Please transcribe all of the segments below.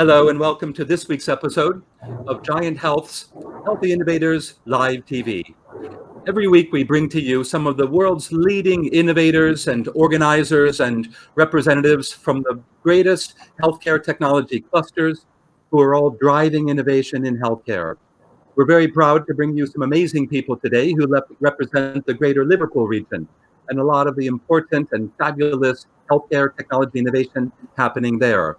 Hello and welcome to this week's episode of Giant Health's Healthy Innovators Live TV. Every week we bring to you some of the world's leading innovators and organizers and representatives from the greatest healthcare technology clusters who are all driving innovation in healthcare. We're very proud to bring you some amazing people today who represent the greater Liverpool region and a lot of the important and fabulous healthcare technology innovation happening there.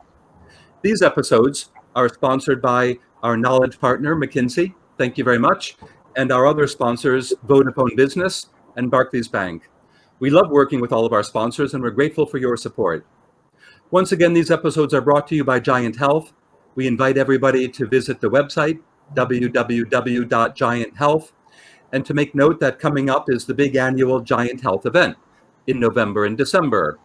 These episodes are sponsored by our knowledge partner, McKinsey. Thank you very much. And our other sponsors, Vodafone Business and Barclays Bank. We love working with all of our sponsors and we're grateful for your support. Once again, these episodes are brought to you by Giant Health. We invite everybody to visit the website, www.gianthealth, and to make note that coming up is the big annual Giant Health event in November and December.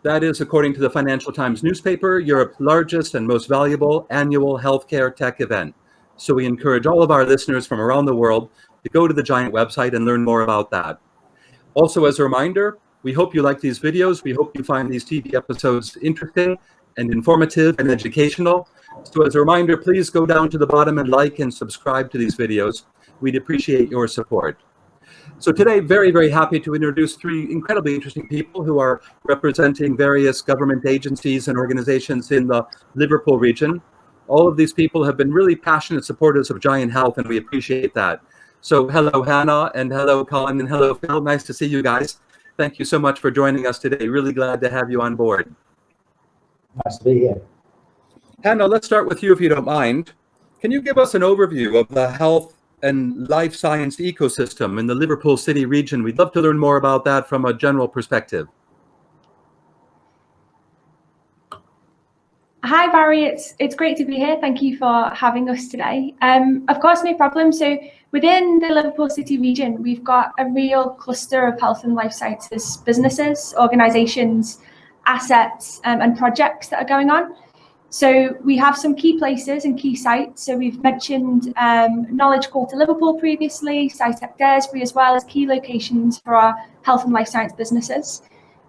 That is, according to the Financial Times newspaper, Europe's largest and most valuable annual healthcare tech event. So we encourage all of our listeners from around the world to go to the Giant website and learn more about that. Also, as a reminder, we hope you like these videos. We hope you find these TV episodes interesting and informative and educational. So as a reminder, please go down to the bottom and like and subscribe to these videos. We'd appreciate your support. So today, very, very happy to introduce three incredibly interesting people who are representing various government agencies and organizations in the Liverpool region. All of these people have been really passionate supporters of Giant Health, and we appreciate that. So hello, Hannah, and hello, Colin, and hello, Phil. Nice to see you guys. Thank you so much for joining us today. Really glad to have you on board. Nice to be here. Hannah, let's start with you if you don't mind. Can you give us an overview of the health and life science ecosystem in the Liverpool City Region? We'd love to learn more about that from a general perspective. Hi, Barry. It's great to be here. Thank you for having us today. Of course, no problem. So within the Liverpool City Region, we've got a real cluster of health and life sciences businesses, organizations, assets, and projects that are going on. So we have some key places and key sites. So we've mentioned Knowledge Quarter Liverpool previously, SciTech Daresbury, as well as key locations for our health and life science businesses.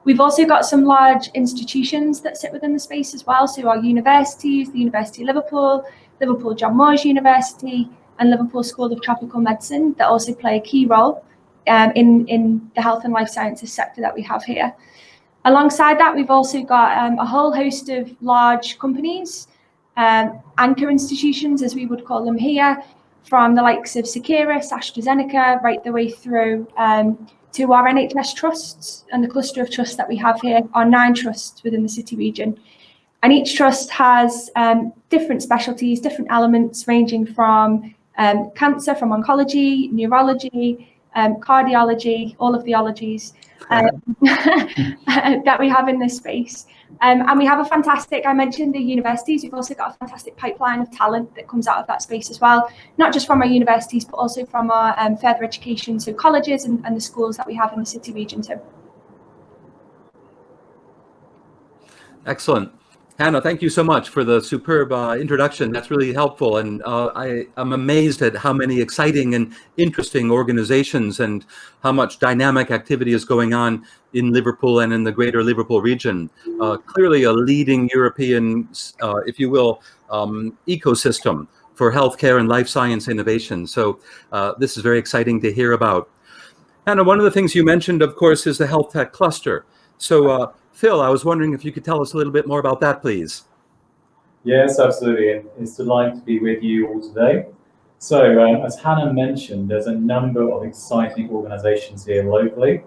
We've also got some large institutions that sit within the space as well. So our universities, the University of Liverpool, Liverpool John Moores University, and Liverpool School of Tropical Medicine that also play a key role in the health and life sciences sector that we have here. Alongside that, we've also got a whole host of large companies, anchor institutions, as we would call them here, from the likes of Seqirus, AstraZeneca, right the way through to our NHS trusts and the cluster of trusts that we have here, our 9 trusts within the city region. And each trust has different specialties, different elements ranging from cancer, from oncology, neurology, cardiology, all of the ologies that we have in this space. And we have a fantastic, I mentioned the universities, we've also got a fantastic pipeline of talent that comes out of that space as well, not just from our universities, but also from our further education, so colleges and the schools that we have in the city region too. Excellent. Hannah, thank you so much for the superb introduction. That's really helpful. And I'm amazed at how many exciting and interesting organizations and how much dynamic activity is going on in Liverpool and in the greater Liverpool region. Clearly a leading European, if you will, ecosystem for healthcare and life science innovation. So this is very exciting to hear about. Hannah, one of the things you mentioned, of course, is the HealthTec Cluster. So Phil, I was wondering if you could tell us a little bit more about that, please. Yes, absolutely. It's a delight to be with you all today. So as Hannah mentioned, there's a number of exciting organizations here locally,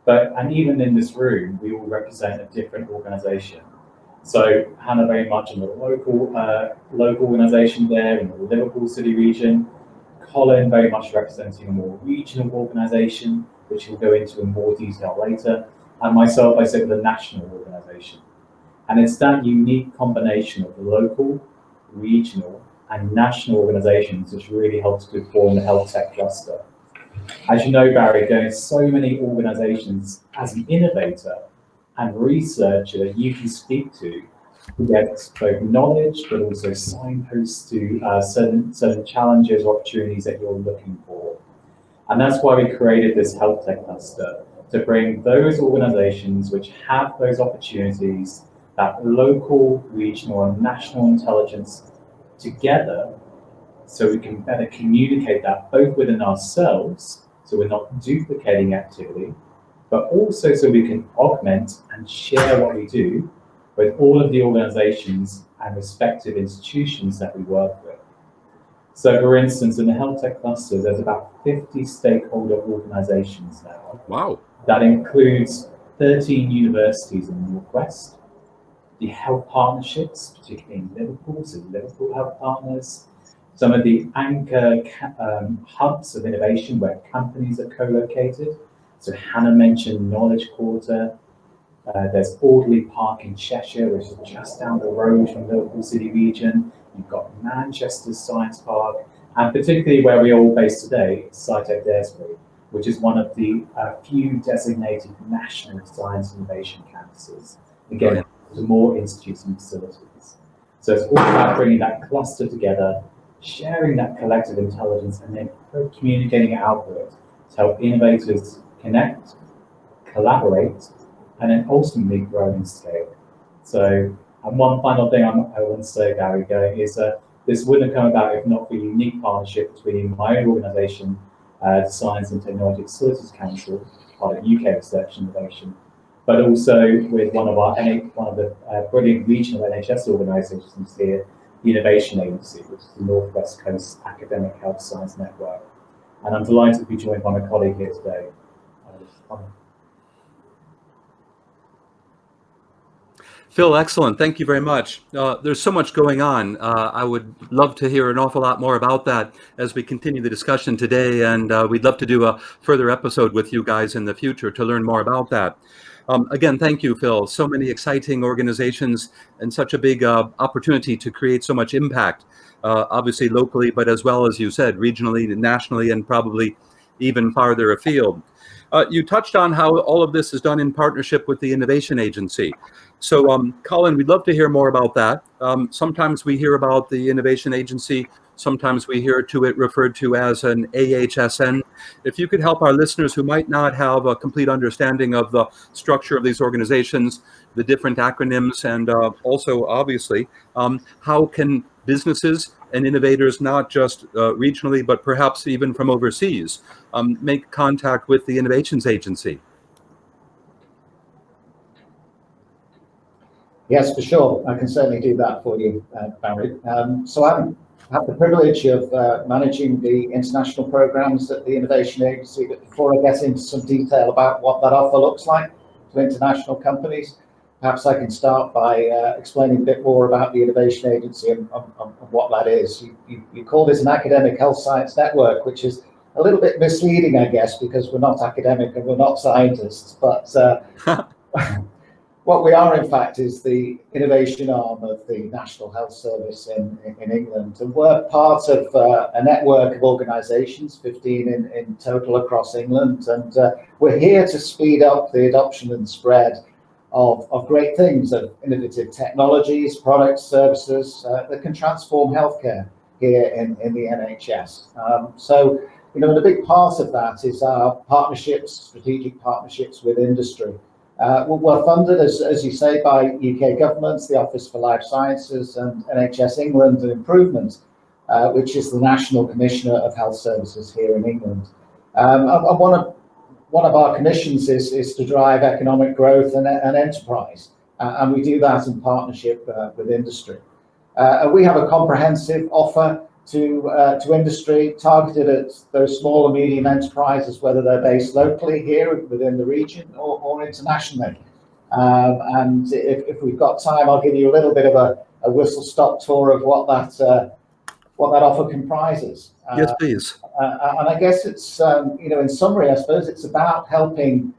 and even in this room, we all represent a different organization. So Hannah very much in the local organization there in the Liverpool City Region, Colin very much representing a more regional organization, which we'll go into in more detail later. And myself, I sit with a national organisation. And it's that unique combination of the local, regional, and national organisations which really helps to form the HealthTec Cluster. As you know, Barry, there are so many organisations as an innovator and researcher that you can speak to get both knowledge, but also signposts to certain challenges or opportunities that you're looking for. And that's why we created this HealthTec Cluster, to bring those organizations which have those opportunities that local, regional, and national intelligence together so we can better communicate that both within ourselves, so we're not duplicating activity, but also so we can augment and share what we do with all of the organizations and respective institutions that we work with. So for instance, in the HealthTec Cluster, there's about 50 stakeholder organizations now. Wow. That includes 13 universities in the Northwest, the health partnerships, particularly in Liverpool, so Liverpool Health Partners, some of the anchor hubs of innovation where companies are co-located. So Hannah mentioned Knowledge Quarter. There's Audley Park in Cheshire, which is just down the road from Liverpool City Region. You've got Manchester Science Park, and particularly where we're all based today, SciTech Daresbury, which is one of the few designated national science innovation campuses. Again, to more institutes and facilities. So it's all about bringing that cluster together, sharing that collective intelligence, and then communicating it outward to help innovators connect, collaborate, and then ultimately grow in scale. So, and one final thing I want to say, Barry, is this wouldn't have come about if not for a unique partnership between my own organisation, the Science and Technology Facilities Council, part of UK Research and Innovation, but also with one of the brilliant regional NHS organisations here, the Innovation Agency, which is the North West Coast Academic Health Science Network. And I'm delighted to be joined by my colleague here today. Phil, excellent. Thank you very much. There's so much going on. I would love to hear an awful lot more about that as we continue the discussion today, and we'd love to do a further episode with you guys in the future to learn more about that. Again, thank you, Phil. So many exciting organizations and such a big opportunity to create so much impact, obviously locally, but as well as you said, regionally, nationally, and probably even farther afield. You touched on how all of this is done in partnership with the Innovation Agency. So, Colin, we'd love to hear more about that. Sometimes we hear about the Innovation Agency. Sometimes we hear it referred to as an AHSN. If you could help our listeners who might not have a complete understanding of the structure of these organizations, the different acronyms, and also, obviously, how can businesses and innovators, not just regionally, but perhaps even from overseas, make contact with the Innovations Agency? Yes, for sure. I can certainly do that for you, Barry. So I have the privilege of managing the international programs at the Innovation Agency. But before I get into some detail about what that offer looks like to international companies, perhaps I can start by explaining a bit more about the Innovation Agency and what that is. You call this an academic health science network, which is a little bit misleading, I guess, because we're not academic and we're not scientists. But what we are, in fact, is the innovation arm of the National Health Service in England. And we're part of a network of organisations, 15 in total across England. And we're here to speed up the adoption and spread of great things, of innovative technologies, products, services that can transform healthcare here in the NHS. So, you know, a big part of that is our partnerships, strategic partnerships with industry. We're funded, as you say, by UK governments, the Office for Life Sciences and NHS England and Improvement, which is the National Commissioner of Health Services here in England. And one of our commissions is to drive economic growth and enterprise, and we do that in partnership with industry. And we have a comprehensive offer to industry targeted at those small and medium enterprises, whether they're based locally here within the region or internationally. And if we've got time, I'll give you a little bit of a whistle-stop tour of what that offer comprises. Yes, please. And I guess it's, you know, in summary, I suppose it's about helping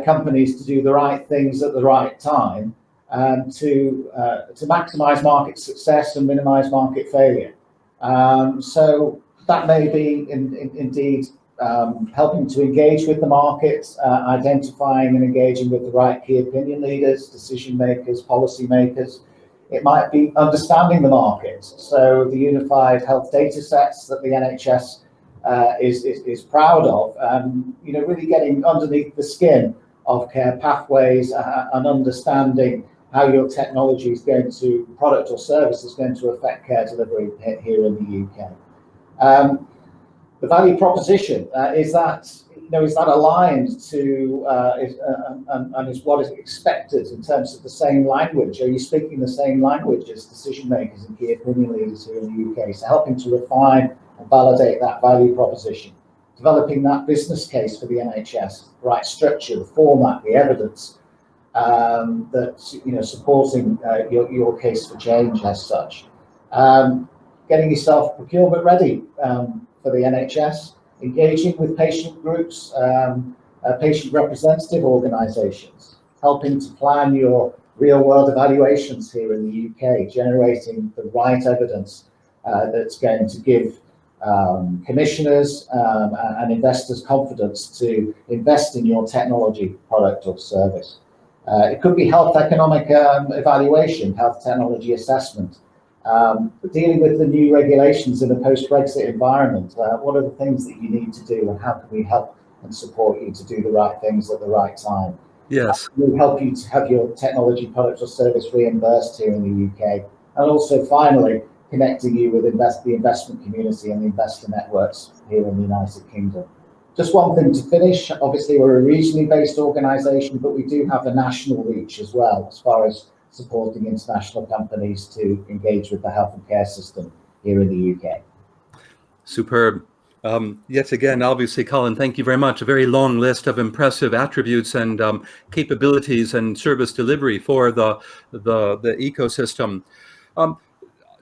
companies to do the right things at the right time and to maximize market success and minimize market failure. So that may be indeed helping to engage with the market, identifying and engaging with the right key opinion leaders, decision makers, policy makers. It might be understanding the market. So the unified health data sets that the NHS is proud of, you know, really getting underneath the skin of care pathways and understanding how your technology is going to, product or service is going to affect care delivery here in the UK. The value proposition is that aligned to and is what is expected in terms of the same language? Are you speaking the same language as decision makers and key opinion leaders here in the UK? So helping to refine and validate that value proposition, developing that business case for the NHS, the right structure, the format, the evidence that supporting your case for change as such. Getting yourself procurement ready for the NHS, engaging with patient groups, patient representative organisations, helping to plan your real-world evaluations here in the UK, generating the right evidence that's going to give commissioners and investors confidence to invest in your technology, product or service. It could be health economic evaluation, health technology assessment, dealing with the new regulations in a post-Brexit environment. What are the things that you need to do, and how can we help and support you to do the right things at the right time? Yes. We'll help you to have your technology, product or service reimbursed here in the UK. And also, finally, connecting you with the investment community and the investor networks here in the United Kingdom. Just one thing to finish. Obviously, we're a regionally based organisation, but we do have a national reach as well, as far as supporting international companies to engage with the health and care system here in the UK. Superb. Yet again, obviously, Colin, thank you very much. A very long list of impressive attributes and capabilities and service delivery for the ecosystem.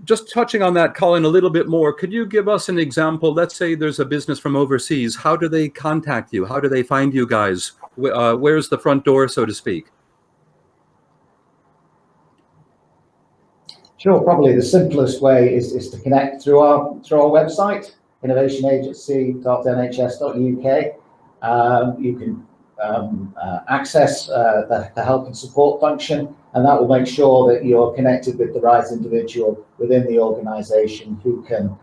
Just touching on that, Colin, a little bit more, could you give us an example? Let's say there's a business from overseas. How do they contact you? How do they find you guys? Where's the front door, so to speak? Sure, probably the simplest way is to connect through our website, innovationagency.nhs.uk. You can access the help and support function, and that will make sure that you're connected with the right individual within the organisation who can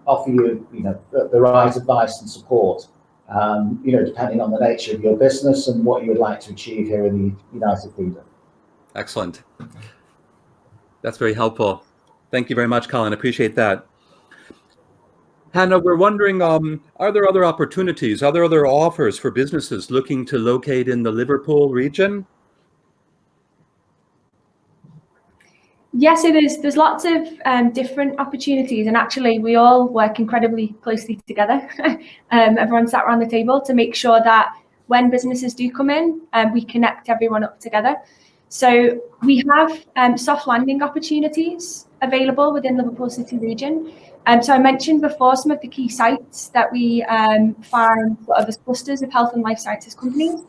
offer you, the right advice and support, depending on the nature of your business and what you would like to achieve here in the United Kingdom. Excellent. That's very helpful. Thank you very much, Colin. Appreciate that. Hannah, we're wondering, are there other opportunities, are there other offers for businesses looking to locate in the Liverpool region? Yeah, so there's lots of different opportunities, and actually we all work incredibly closely together. Everyone sat around the table to make sure that when businesses do come in, we connect everyone up together. So we have soft landing opportunities available within Liverpool City Region. So I mentioned before some of the key sites that we find sort of as clusters of health and life sciences companies.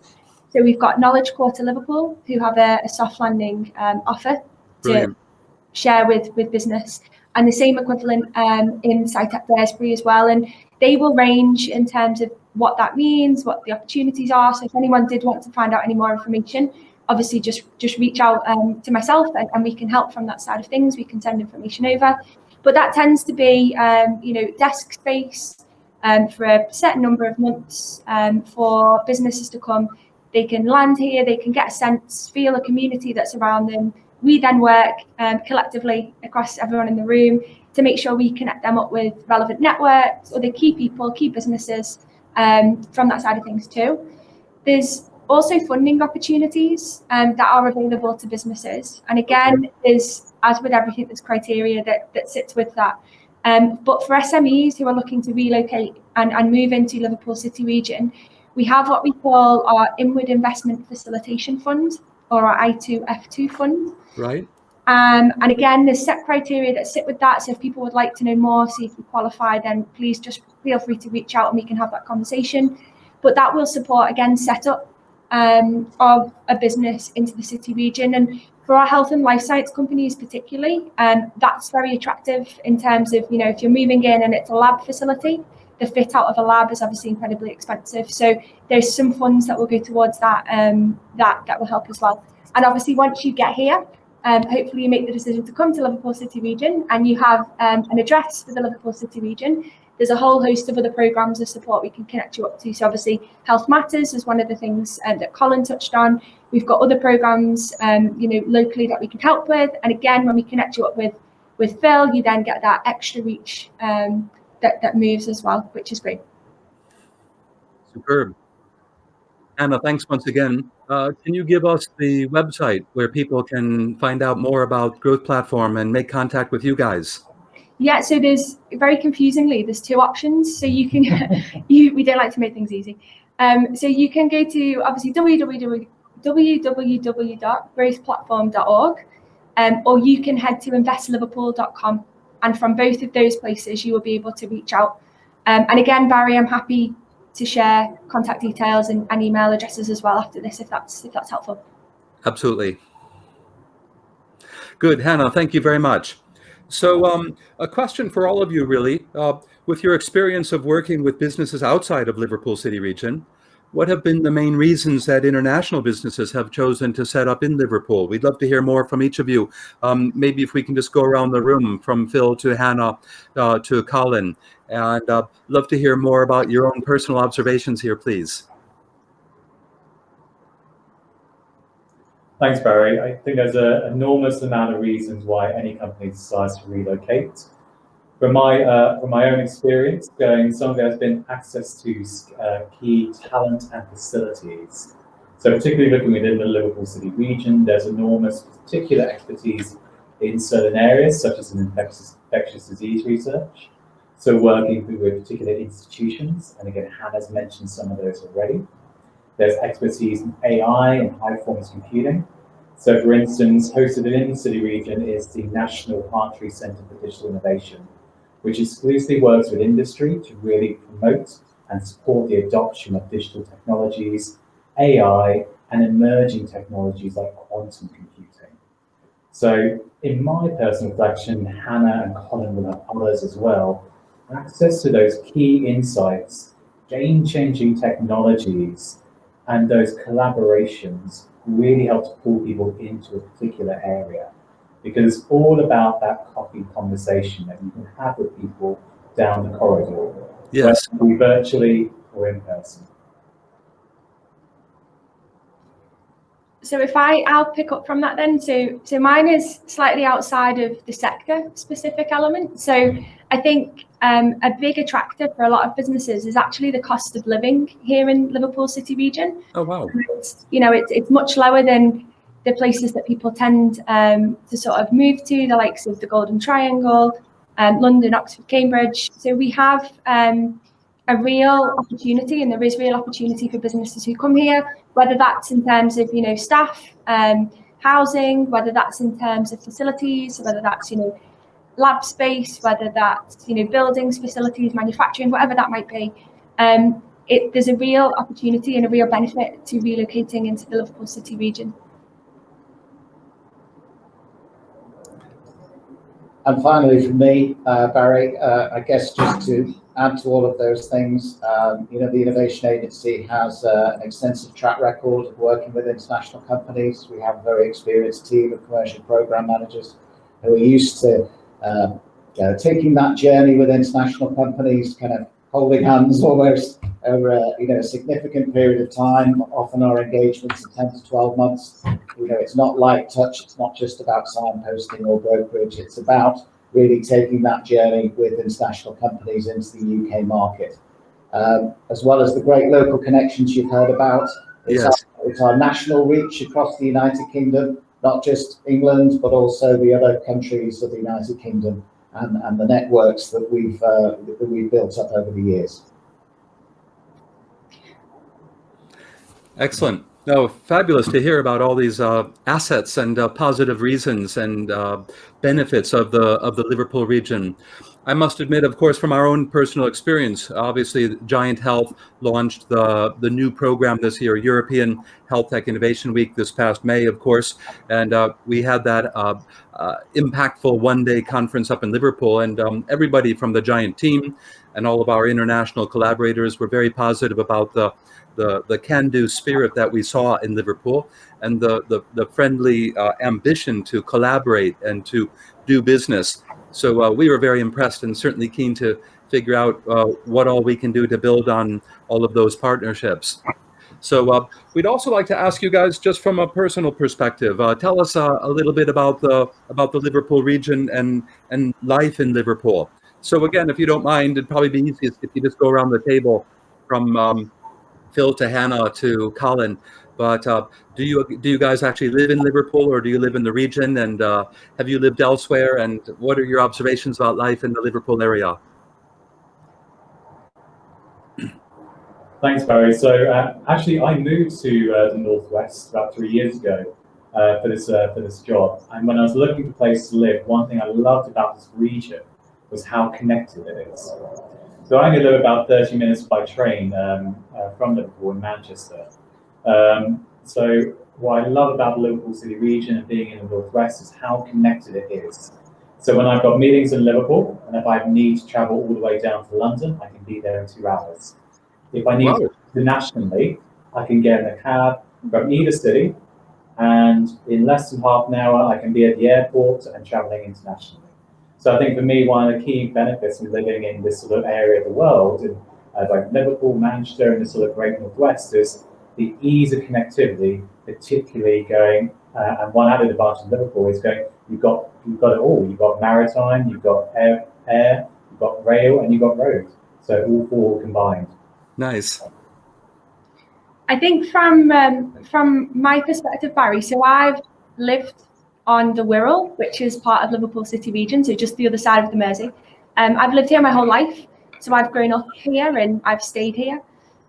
So we've got Knowledge Quarter Liverpool, who have a soft landing offer to share with business, and the same equivalent in SciTech Bearsbury as well. And they will range in terms of what that means, what the opportunities are. So if anyone did want to find out any more information, obviously just reach out to myself, and we can help from that side of things. We can send information over. But that tends to be, desk space for a certain number of months for businesses to come. They can land here, they can get a sense, feel a community that's around them. We then work collectively across everyone in the room to make sure we connect them up with relevant networks, other key people, key businesses from that side of things too. There's also funding opportunities that are available to businesses. And again, there's, as with everything, there's criteria that sits with that. But for SMEs who are looking to relocate and move into Liverpool City Region, we have what we call our Inward Investment Facilitation Fund, or our I2F2 fund. Right. And again, there's set criteria that sit with that. So if people would like to know more, see if you qualify, then please just feel free to reach out and we can have that conversation. But that will support, again, setup of a business into the city region. And for our health and life science companies particularly, that's very attractive in terms of, if you're moving in and it's a lab facility, the fit out of a lab is obviously incredibly expensive. So there's some funds that will go towards that, that will help as well. And obviously once you get here, hopefully you make the decision to come to Liverpool City Region and you have an address for the Liverpool City Region, there's a whole host of other programs of support we can connect you up to. So obviously Health Matters is one of the things that Colin touched on. We've got other programs, locally that we can help with. And again, when we connect you up with Phil, you then get that extra reach that moves as well, which is great. Superb. Anna, thanks once again. Can you give us the website where people can find out more about Growth Platform and make contact with you guys? Yeah, so there's, very confusingly, there's two options. So you can, we don't like to make things easy. So you can go to obviously www.growthplatform.org, or you can head to investliverpool.com. And from both of those places, you will be able to reach out. And again, Barry, I'm happy to share contact details and email addresses as well after this, if that's helpful. Absolutely. Good, Hannah, thank you very much. So a question for all of you, really. With your experience of working with businesses outside of Liverpool City Region, what have been the main reasons that international businesses have chosen to set up in Liverpool? We'd love to hear more from each of you. Maybe if we can just go around the room, from Phil to Hannah to Colin, and love to hear more about your own personal observations here, please. Thanks, Barry. I think there's an enormous amount of reasons why any company decides to relocate. From my own experience, some of it has been access to key talent and facilities. So particularly looking within the Liverpool City region, there's enormous particular expertise in certain areas, such as in infectious disease research. So working with particular institutions, and again, Hannah's mentioned some of those already. There's expertise in AI and high-performance computing. So for instance, hosted within the City region is the National Partridge Centre for Digital Innovation, which exclusively works with industry to really promote and support the adoption of digital technologies, AI, and emerging technologies like quantum computing. So in my personal reflection, Hannah and Colin will have others as well, access to those key insights, game-changing technologies, and those collaborations really helps pull people into a particular area, because it's all about that coffee conversation that you can have with people down the corridor, Yes, whether it be virtually or in person. So I'll pick up from that then. So mine is slightly outside of the sector specific element. So I think a big attractor for a lot of businesses is actually the cost of living here in Liverpool City region. oh wow. It's much lower than the places that people tend to sort of move to, the likes of the Golden Triangle, London, Oxford, Cambridge. So we have a real opportunity, and there is real opportunity for businesses who come here, whether that's in terms of staff, housing, whether that's in terms of facilities, whether that's lab space, whether that's buildings, facilities, manufacturing, whatever that might be. There's a real opportunity and a real benefit to relocating into the Liverpool City region. And finally, from me, Barry, I guess just to add to all of those things, the Innovation Agency has an extensive track record of working with international companies. We have a very experienced team of commercial program managers who are used to taking that journey with international companies, kind of holding hands almost over a significant period of time. Often our engagements are 10 to 12 months. It's not light touch. It's not just about signposting or brokerage. It's about really taking that journey with international companies into the UK market, as well as the great local connections you've heard about. It's our national reach across the United Kingdom, not just England, but also the other countries of the United Kingdom, and the networks that we've built up over the years. Excellent. No, fabulous to hear about all these assets and positive reasons and benefits of the Liverpool region. I must admit, of course, from our own personal experience, obviously Giant Health launched the new program this year, European HealthTec Innovation Week, this past May, of course, and we had that impactful one-day conference up in Liverpool, and everybody from the Giant team and all of our international collaborators were very positive about the can-do spirit that we saw in Liverpool, and the friendly ambition to collaborate and to do business. So we were very impressed and certainly keen to figure out what all we can do to build on all of those partnerships. So we'd also like to ask you guys, just from a personal perspective, tell us a little bit about the Liverpool region and life in Liverpool. So again, if you don't mind, it'd probably be easiest if you just go around the table from Phil to Hannah to Colin. But do you guys actually live in Liverpool, or do you live in the region? And have you lived elsewhere? And what are your observations about life in the Liverpool area? Thanks, Barry. So actually, I moved to the Northwest about 3 years ago for this job. And when I was looking for a place to live, one thing I loved about this region was how connected it is. So I only live about 30 minutes by train from Liverpool in Manchester. So what I love about the Liverpool City Region and being in the Northwest is how connected it is. So when I've got meetings in Liverpool, and if I need to travel all the way down to London, I can be there in 2 hours. If I need to nationally, I can get in a cab from either city, and in less than half an hour, I can be at the airport and traveling internationally. So I think for me, one of the key benefits of living in this sort of area of the world, in like Liverpool, Manchester, and the sort of Great Northwest, is the ease of connectivity, particularly going. And one added advantage of Liverpool is going. You've got it all. You've got maritime, you've got air, you've got rail, and you've got road. So all 4 combined. Nice. I think from my perspective, Barry, so I've lived on the Wirral, which is part of Liverpool City Region, so just the other side of the Mersey. I've lived here my whole life, so I've grown up here and I've stayed here.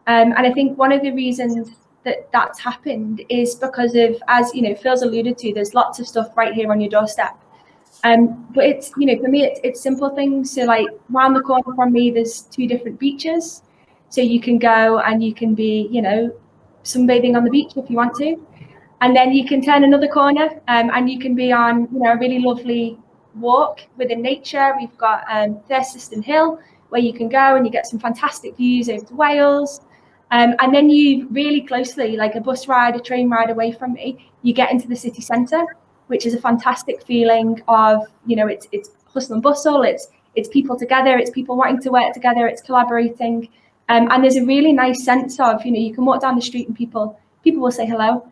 And I think one of the reasons that that's happened is because of, as you know, Phil's alluded to, there's lots of stuff right here on your doorstep. But it's, you know, for me, it's simple things. So like round the corner from me, there's 2 different beaches. So you can go and you can be, you know, sunbathing on the beach if you want to. And then you can turn another corner and you can be on, you know, a really lovely walk within nature. We've got Thurston Hill, where you can go and you get some fantastic views over to Wales. And then you really closely, like a bus ride, a train ride away from me, you get into the city centre, which is a fantastic feeling of, you know, it's hustle and bustle, it's people together, it's people wanting to work together, it's collaborating. And there's a really nice sense of, you know, you can walk down the street and people will say hello.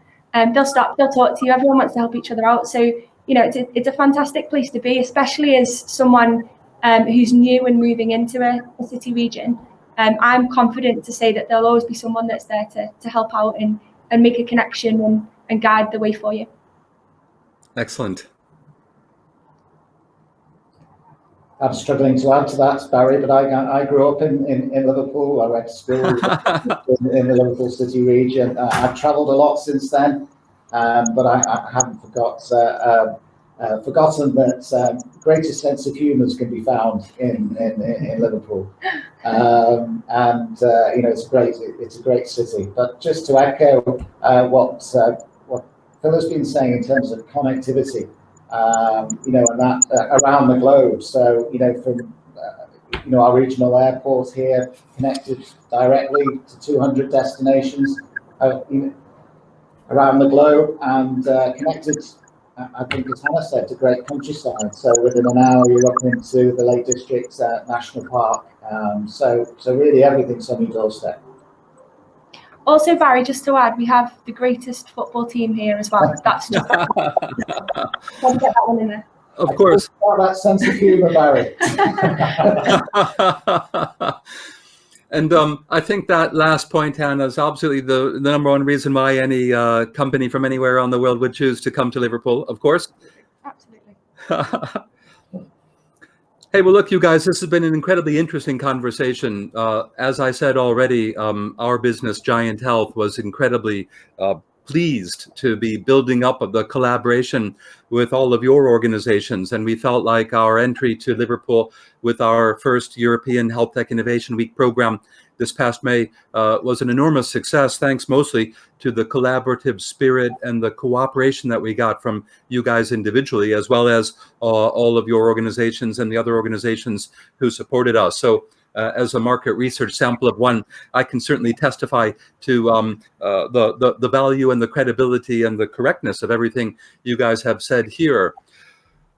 They'll stop, they'll talk to you. Everyone wants to help each other out. So, you know, it's a fantastic place to be, especially as someone who's new and moving into a city region. I'm confident to say that there'll always be someone that's there to help out and make a connection and guide the way for you. Excellent. I'm struggling to add to that, Barry, but I grew up in Liverpool. I went to school in the Liverpool City Region. I've travelled a lot since then, but I haven't forgotten that greatest sense of humour can be found in Liverpool, and you know, it's a great city. But just to echo what Phil has been saying in terms of connectivity. You know, and that around the globe. So, you know, from you know, our regional airport here, connected directly to 200 destinations you know, around the globe, and connected, I think, as Hannah said, to great countryside. So within an hour, you're up into the Lake District National Park. So really, everything's on your doorstep. Also, Barry, just to add, we have the greatest football team here as well. That's just get that one in there. Of course. That sense of humour, Barry. And I think that last point, Hannah, is absolutely the number one reason why any company from anywhere around the world would choose to come to Liverpool, of course. Absolutely. Hey, well, look, you guys, this has been an incredibly interesting conversation. As I said already, our business, Giant Health, was incredibly pleased to be building up the collaboration with all of your organizations. And we felt like our entry to Liverpool with our first European HealthTec Innovation Week program this past May was an enormous success, thanks mostly to the collaborative spirit and the cooperation that we got from you guys individually, as well as all of your organizations and the other organizations who supported us. So as a market research sample of one, I can certainly testify to the value and the credibility and the correctness of everything you guys have said here.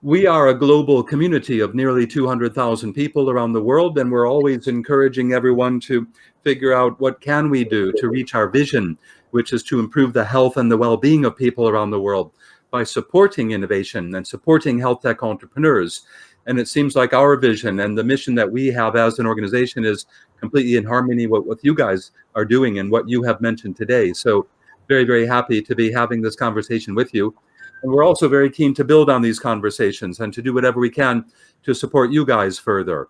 We are a global community of nearly 200,000 people around the world, and we're always encouraging everyone to figure out what can we do to reach our vision, which is to improve the health and the well-being of people around the world by supporting innovation and supporting health tech entrepreneurs. And it seems like our vision and the mission that we have as an organization is completely in harmony with what you guys are doing and what you have mentioned today. So very, very happy to be having this conversation with you. And we're also very keen to build on these conversations and to do whatever we can to support you guys further.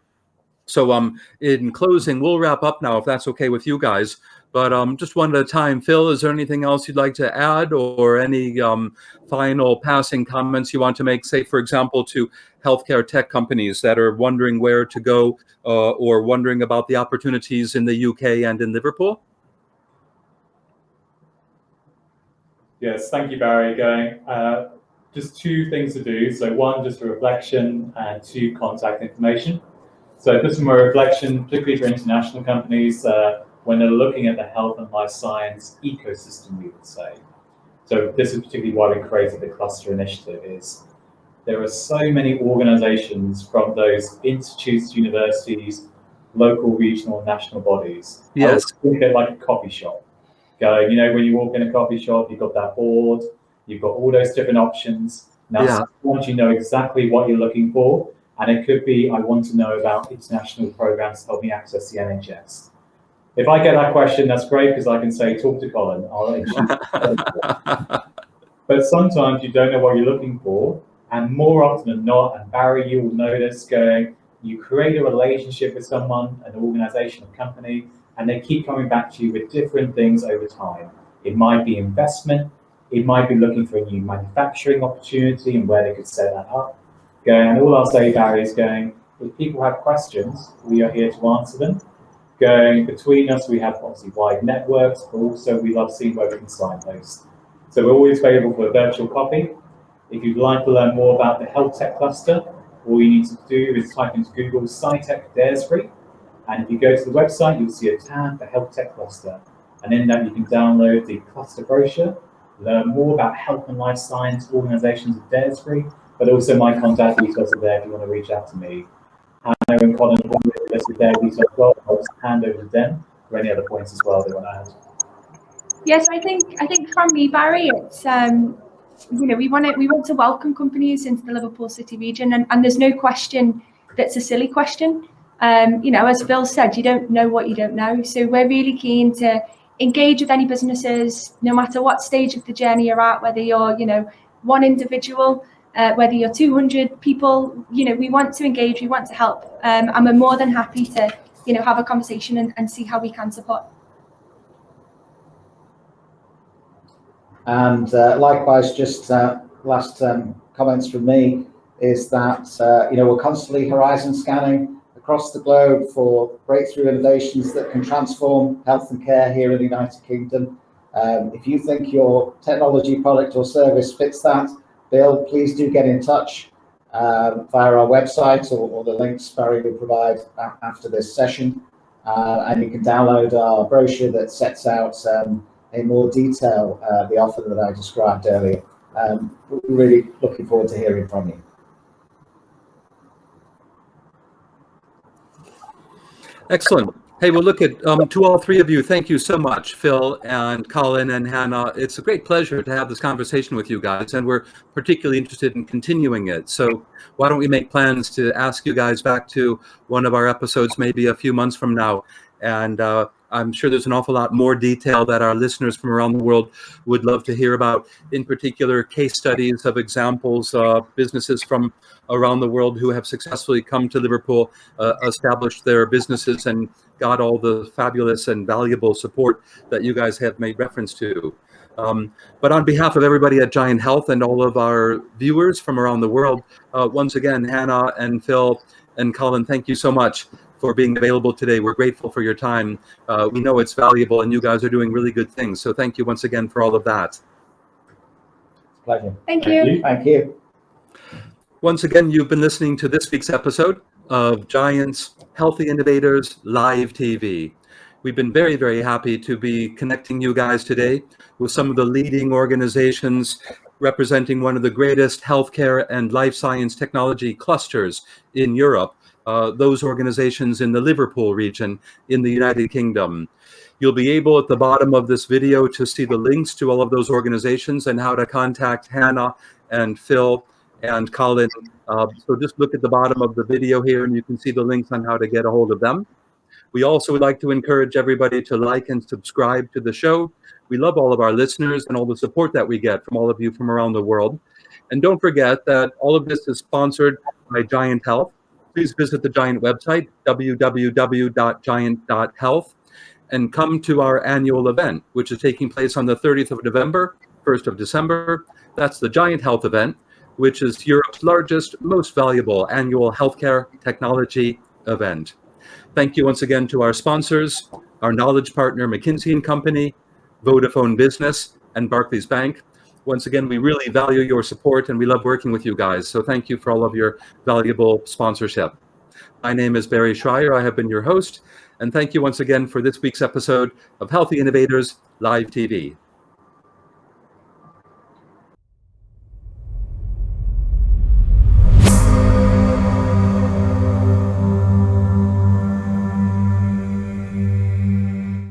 So in closing, we'll wrap up now if that's okay with you guys. But just one at a time. Phil, is there anything else you'd like to add, or any final passing comments you want to make, say, for example, to healthcare tech companies that are wondering where to go or wondering about the opportunities in the UK and in Liverpool? Yes, thank you, Barry. Just two things to do. So one, just a reflection, and two, contact information. So just from a reflection, particularly for international companies, when they're looking at the health and life science ecosystem, we would say. So this is particularly why we created the cluster initiative, is there are so many organizations from those institutes, universities, local, regional, national bodies. Yes. Think of it like a coffee shop. You know, when you walk in a coffee shop, you've got that board, you've got all those different options. Now, sometimes you know exactly what you're looking for, and it could be, I want to know about international programs to help me access the NHS. If I get that question, that's great, because I can say, talk to Colin. I'll introduce. But sometimes you don't know what you're looking for, and more often than not, and Barry, you will know this, you create a relationship with someone, an organization, a company, and they keep coming back to you with different things over time. It might be investment, it might be looking for a new manufacturing opportunity and where they could set that up. And all I'll say, Barry, is if people have questions, we are here to answer them. Between us, we have obviously wide networks, but also we love seeing where we can signpost. So we're always available for a virtual copy. If you'd like to learn more about the HealthTec Cluster, all you need to do is type into Google SciTech Daresbury. And if you go to the website, you'll see a tab for HealthTec Cluster. And in that, you can download the cluster brochure, learn more about health and life science organizations at Daresbury, but also my contact details are there if you want to reach out to me. Hannah and Colin have listed their details as well. I'll just hand over to them for any other points as well they want to add. Yes, I think from me, Barry, it's we want to welcome companies into the Liverpool City Region, and there's no question that's a silly question. As Phil said, you don't know what you don't know. So we're really keen to engage with any businesses, no matter what stage of the journey you're at, whether you're, one individual, whether you're 200 people, we want to engage, we want to help. And we're more than happy to, have a conversation and see how we can support. And likewise, just last comments from me is that, we're constantly horizon scanning across the globe for breakthrough innovations that can transform health and care here in the United Kingdom. If you think your technology, product or service fits that bill, please do get in touch via our website or the links Barry will provide after this session. And you can download our brochure that sets out in more detail the offer that I described earlier. We're really looking forward to hearing from you. Excellent. Hey, well, look at to all three of you. Thank you so much, Phil and Colin and Hannah. It's a great pleasure to have this conversation with you guys, and we're particularly interested in continuing it. So why don't we make plans to ask you guys back to one of our episodes maybe a few months from now, and I'm sure there's an awful lot more detail that our listeners from around the world would love to hear about, in particular case studies of examples of businesses from around the world who have successfully come to Liverpool, established their businesses and got all the fabulous and valuable support that you guys have made reference to. But on behalf of everybody at Giant Health and all of our viewers from around the world, once again, Hannah and Phil and Colin, thank you so much for being available today. We're grateful for your time. We know it's valuable and you guys are doing really good things. So thank you once again for all of that. Pleasure. Thank you. Thank you. Once again, you've been listening to this week's episode of Giant's Healthy Innovators Live TV. We've been very, very happy to be connecting you guys today with some of the leading organizations representing one of the greatest healthcare and life science technology clusters in Europe, those organizations in the Liverpool region in the United Kingdom. You'll be able at the bottom of this video to see the links to all of those organizations and how to contact Hannah and Phil and Colin. So just look at the bottom of the video here and you can see the links on how to get a hold of them. We also would like to encourage everybody to like and subscribe to the show. We love all of our listeners and all the support that we get from all of you from around the world. And don't forget that all of this is sponsored by Giant Health. Please visit the Giant website, www.giant.health, and come to our annual event, which is taking place on the 30th of November, 1st of December. That's the Giant Health event, which is Europe's largest, most valuable annual healthcare technology event. Thank you once again to our sponsors, our knowledge partner, McKinsey & Company, Vodafone Business, and Barclays Bank. Once again, we really value your support and we love working with you guys. So thank you for all of your valuable sponsorship. My name is Barry Shrier. I have been your host. And thank you once again for this week's episode of Healthy Innovators Live TV.